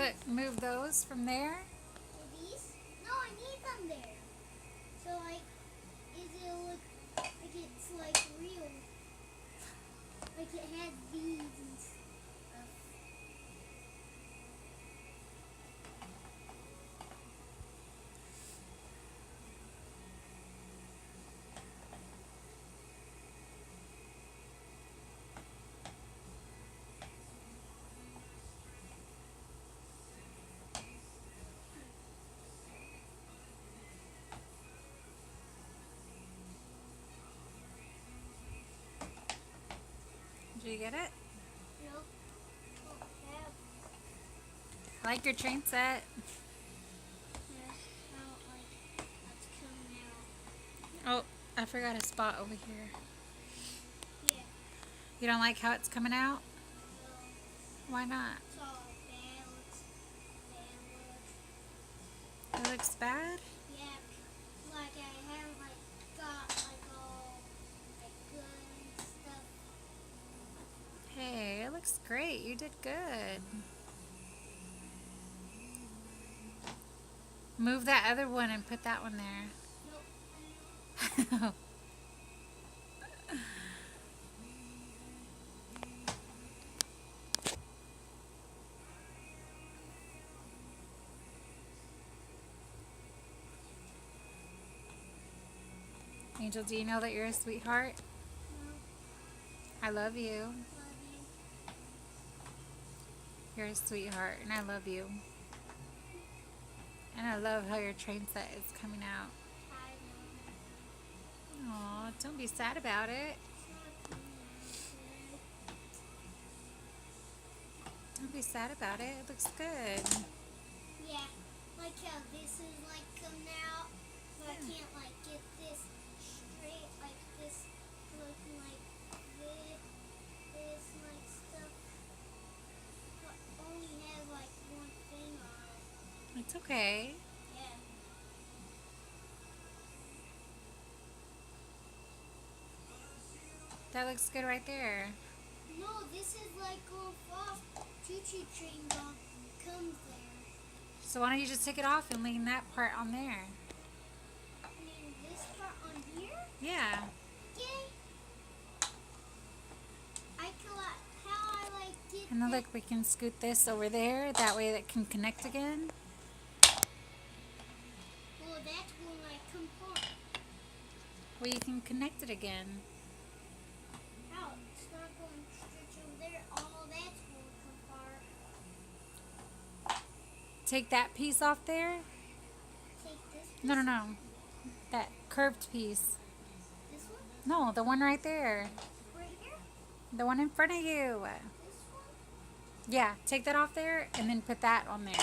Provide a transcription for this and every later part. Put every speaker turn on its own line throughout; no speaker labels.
look, move those from there.
These? No, I need them there. So like, is it look like it's like real? Like it has beads and stuff.
Did you get it?
No. Oh, have.
I like your train set.
Yeah, I don't like what's coming out.
Oh, I forgot a spot over here.
Yeah.
You don't like how it's coming out?
No.
Why not?
It's all bad. Looks bad.
It looks bad?
Yeah. Like I haven't like got like all like good and stuff.
Hey, it looks great. You did good. Move that other one and put that one
Nope.
there. Angel, do you know that you're a sweetheart?
No.
I love you.
Love you.
You're a sweetheart, and I love you. And I love how your train set is coming out.
I know.
Aw, don't be sad about it.
It's not coming out good.
Don't be sad about it. It looks good.
Yeah. Like how this is like coming out. But I can't like get this straight like this looking like this like stuff. But only has like one thing on it.
It's okay.
Yeah.
That looks good right there.
No, this is like going off. Choo-choo train comes there.
So why don't you just take it off and lean that part on there?
I mean, this part on here?
Yeah.
Yay! I can like, how I like get
And then
that.
look, we can scoot this over there. That way it can connect again.
Well, that's when I come apart.
Well, you can connect it again.
How? It's not going straight over there. All that's going to come apart.
Take that piece off there.
Take this piece.
No. That curved piece.
This one?
No, the one right there.
Right here?
The one in front of you.
This one?
Yeah, take that off there and then put that on there.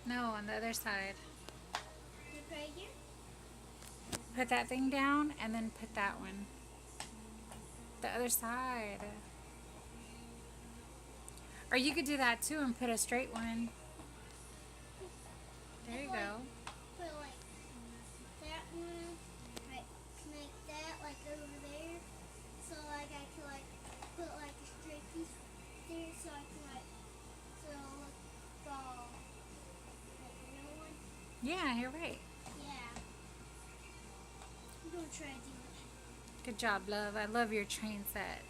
No, on the other side.
Look right here?
Put that thing down and then put that one. The other side. Or you could do that too and put a straight one. There you go.
Put like that one, like connect that like over there. So like I can like put like a straight piece there so I can like so look all like a real one.
Yeah, you're right.
Yeah. I'm gonna try to do it.
Good job, love. I love your train set.